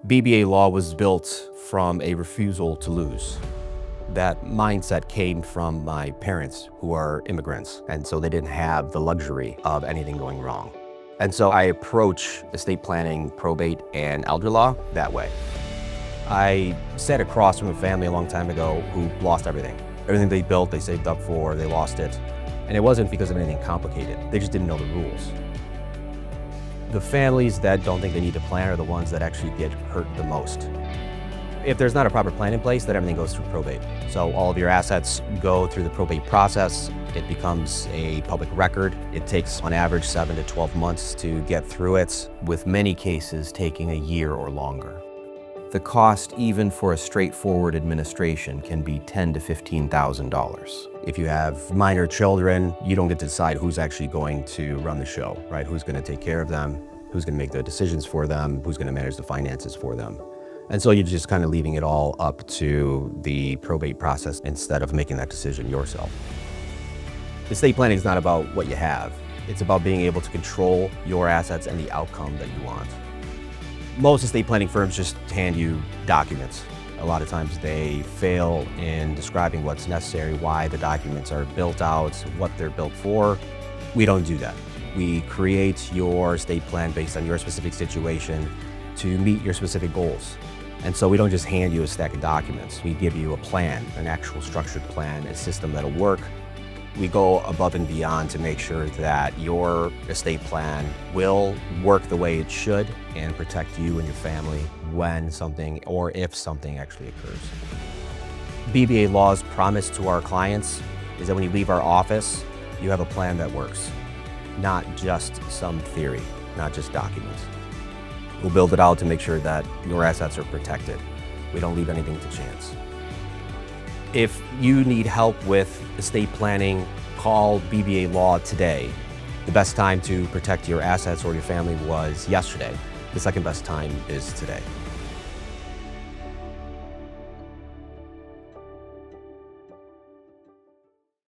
BBA law was built from a refusal to lose. That mindset came from my parents, who are immigrants, and so they didn't have the luxury of anything going wrong. And so I approach estate planning, probate, and elder law that way. I sat across from a family a long time ago who lost everything. Everything they built, they saved up for, they lost it. And it wasn't because of anything complicated. They just didn't know the rules. The families that don't think they need to plan are the ones that actually get hurt the most. If there's not a proper plan in place, then everything goes through probate. So all of your assets go through the probate process. It becomes a public record. It takes on average 7 to 12 months to get through it, with many cases taking a year or longer. The cost, even for a straightforward administration, can be $10,000 to $15,000. If you have minor children, you don't get to decide who's actually going to run the show, right? Who's going to take care of them, who's going to make the decisions for them, who's going to manage the finances for them. And so you're just kind of leaving it all up to the probate process instead of making that decision yourself. Estate planning is not about what you have. It's about being able to control your assets and the outcome that you want. Most estate planning firms just hand you documents. A lot of times they fail in describing what's necessary, why the documents are built out, what they're built for. We don't do that. We create your estate plan based on your specific situation to meet your specific goals. And so we don't just hand you a stack of documents. We give you a plan, an actual structured plan, a system that'll work. We go above and beyond to make sure that your estate plan will work the way it should and protect you and your family when something or if something actually occurs. BBA law's promise to our clients is that when you leave our office, you have a plan that works, not just some theory, not just documents. We'll build it out to make sure that your assets are protected. We don't leave anything to chance. If you need help with estate planning, call BBA Law today. The best time to protect your assets or your family was yesterday. The second best time is today.